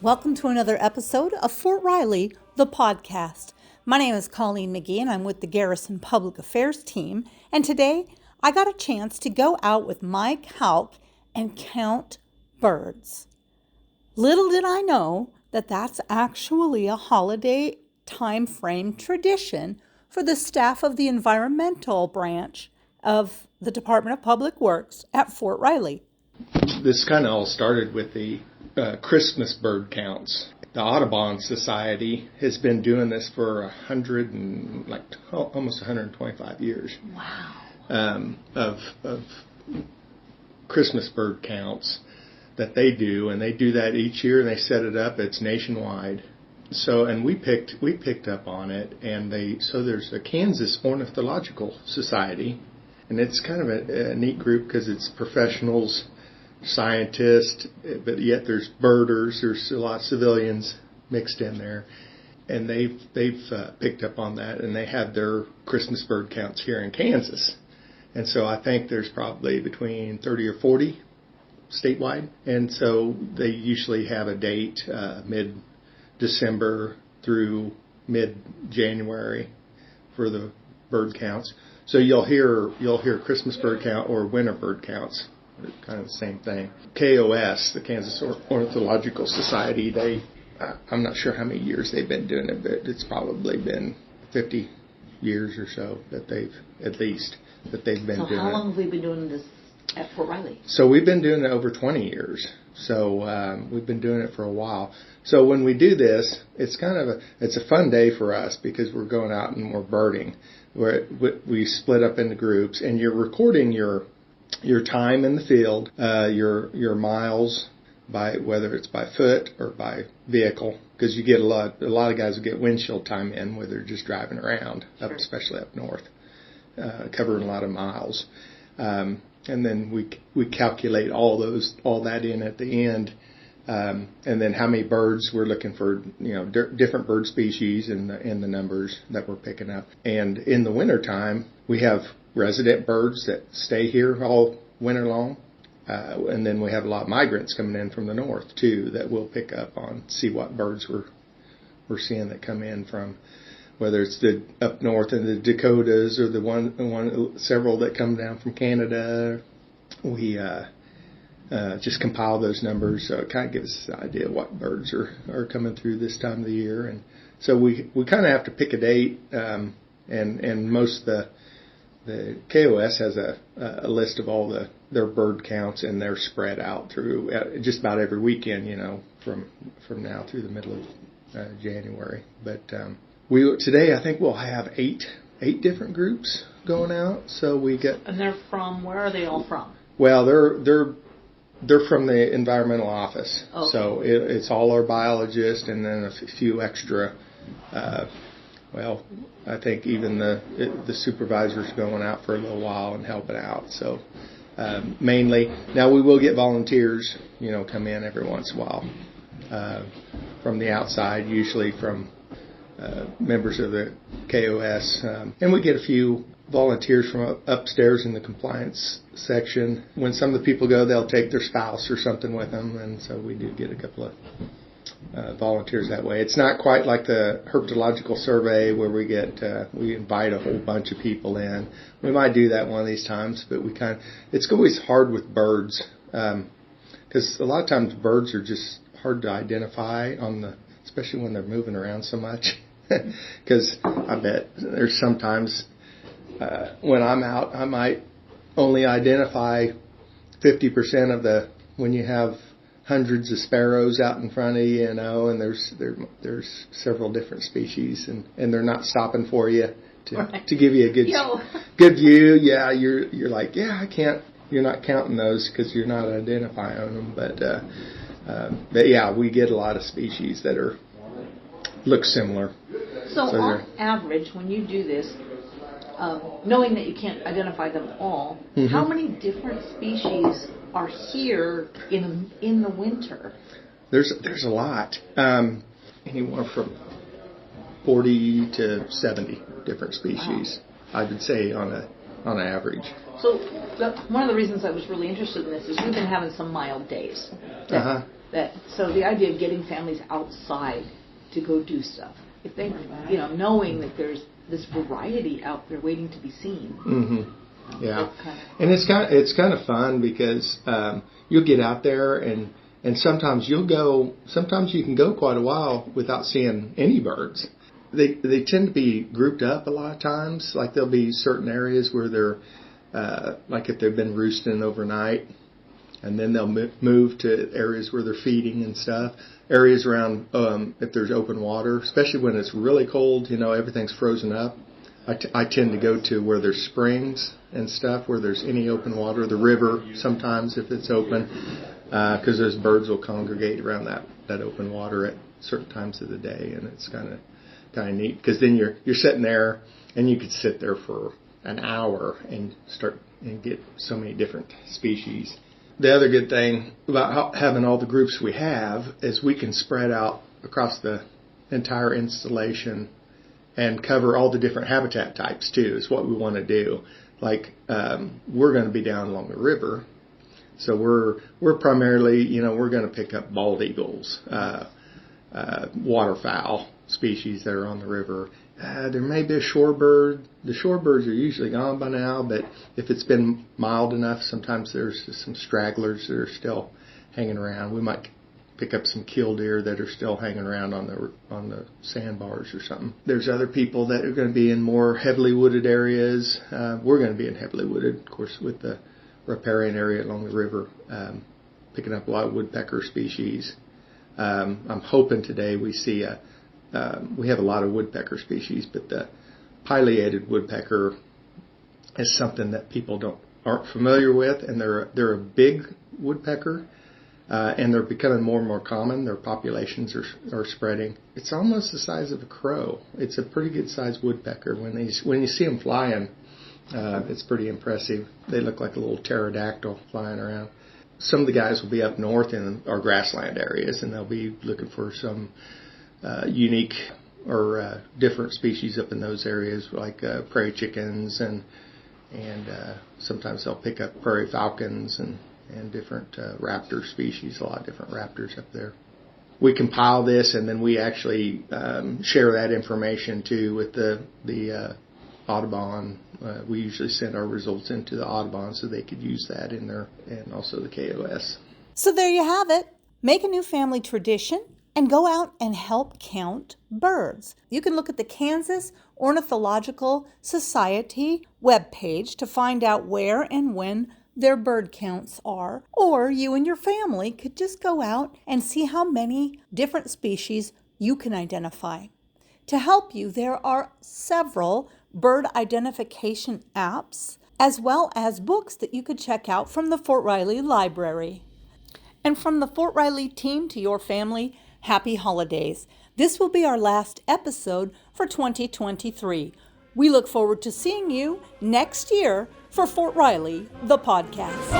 Welcome to another episode of Fort Riley, the podcast. My name is Colleen McGee and I'm with the Garrison Public Affairs team. And today I got a chance to go out with Mike Hauk and count birds. Little did I know that that's actually a holiday time frame tradition for the staff of the environmental branch of the Department of Public Works at Fort Riley. This kind of all started with the Christmas bird counts. The Audubon Society has been doing this for almost 125 years. Wow. Of Christmas bird counts that they do, and they do that each year, and they set it up. It's nationwide. So, and we picked up on it, and there's a Kansas Ornithological Society, and it's kind of a neat group because it's professionals, scientists, but yet there's birders, there's a lot of civilians mixed in there, and they've picked up on that, and they have their Christmas bird counts here in Kansas, and so I think there's probably between 30 or 40 statewide, and so they usually have a date mid-December through mid-January for the bird counts. So you'll hear Christmas bird count or winter bird counts. Kind of the same thing. KOS, the Kansas Ornithological Society, I'm not sure how many years they've been doing it, but it's probably been 50 years or so that they've been doing it. So how long have we been doing this at Fort Riley? So we've been doing it over 20 years. So we've been doing it for a while. So when we do this, it's a fun day for us because we're going out and we're birding. We split up into groups, and you're recording your time in the field, your miles, by whether it's by foot or by vehicle, because you get a lot of guys will get windshield time in where they're just driving around, Sure. Especially up north, covering a lot of miles, and then we calculate all that in at the end, and then how many birds we're looking for, different bird species and the numbers that we're picking up. And in the wintertime, we have resident birds that stay here all winter long. And then we have a lot of migrants coming in from the north, too, that we'll pick up on, see what birds we're seeing that come in from, whether it's the up north in the Dakotas or several that come down from Canada. We just compile those numbers, so it kind of gives us an idea of what birds are coming through this time of the year. And so we kind of have to pick a date, and most the KOS has a list of all their bird counts, and they're spread out through just about every weekend, from now through the middle of January. But today I think we'll have eight different groups going out. So we get. And they're from, where are they all from? Well, they're from the environmental office. Okay. So it's all our biologists, and then a few extra. I think even the supervisor's going out for a little while and helping out. So mainly, now we will get volunteers, come in every once in a while from the outside, usually from members of the KOS. And we get a few volunteers from upstairs in the compliance section. When some of the people go, they'll take their spouse or something with them, and so we do get a couple of volunteers that way. It's not quite like the herpetological survey where we invite a whole bunch of people in. We might do that one of these times, but it's always hard with birds, because a lot of times birds are just hard to identify especially when they're moving around so much. Because I bet there's sometimes when I'm out, I might only identify 50% of when you have hundreds of sparrows out in front of you, and there's several different species, and they're not stopping for you to give you a good view. Yeah, you're like, I can't. You're not counting those because you're not identifying them. But yeah, we get a lot of species that look similar. So on average, when you do this, knowing that you can't identify them all, mm-hmm. How many different species are here in the winter? There's a lot. Anywhere from 40 to 70 different species. Wow. I would say on on average. So one of the reasons I was really interested in this is we've been having some mild days. So the idea of getting families outside to go do stuff, if they, knowing that there's this variety out there waiting to be seen. Mm-hmm. Yeah, and it's kind of fun because you'll get out there and sometimes you can go quite a while without seeing any birds. They tend to be grouped up a lot of times. Like there'll be certain areas where they're like if they've been roosting overnight, and then they'll move to areas where they're feeding and stuff. Areas around if there's open water, especially when it's really cold, everything's frozen up. I tend to go to where there's springs and stuff, where there's any open water. The river sometimes if it's open, because those birds will congregate around that open water at certain times of the day, and it's kind of neat because then you're sitting there and you could sit there for an hour and get so many different species. The other good thing about having all the groups we have is we can spread out across the entire installation and cover all the different habitat types too, is what we want to do. Like we're going to be down along the river, so we're primarily, we're going to pick up bald eagles, waterfowl species that are on the river. There may be a shorebird. The shorebirds are usually gone by now, but if it's been mild enough, sometimes there's some stragglers that are still hanging around. We might pick up some killdeer that are still hanging around on the sandbars or something. There's other people that are going to be in more heavily wooded areas. We're going to be in heavily wooded, of course, with the riparian area along the river, picking up a lot of woodpecker species. I'm hoping today we see we have a lot of woodpecker species, but the pileated woodpecker is something that people aren't familiar with, and they're a big woodpecker, and they're becoming more and more common. Their populations are spreading. It's almost the size of a crow. It's a pretty good sized woodpecker. When you see them flying, it's pretty impressive. They look like a little pterodactyl flying around. Some of the guys will be up north in our grassland areas, and they'll be looking for some unique or different species up in those areas, like prairie chickens, and sometimes they'll pick up prairie falcons and different raptor species, a lot of different raptors up there. We compile this, and then we actually share that information too with the Audubon. We usually send our results into the Audubon so they could use that in there, and also the KOS. So there you have it. Make a new family tradition and go out and help count birds. You can look at the Kansas Ornithological Society webpage to find out where and when their bird counts are, or you and your family could just go out and see how many different species you can identify. To help you, there are several bird identification apps, as well as books that you could check out from the Fort Riley Library. And from the Fort Riley team to your family, happy holidays. This will be our last episode for 2023. We look forward to seeing you next year for Fort Riley, the podcast.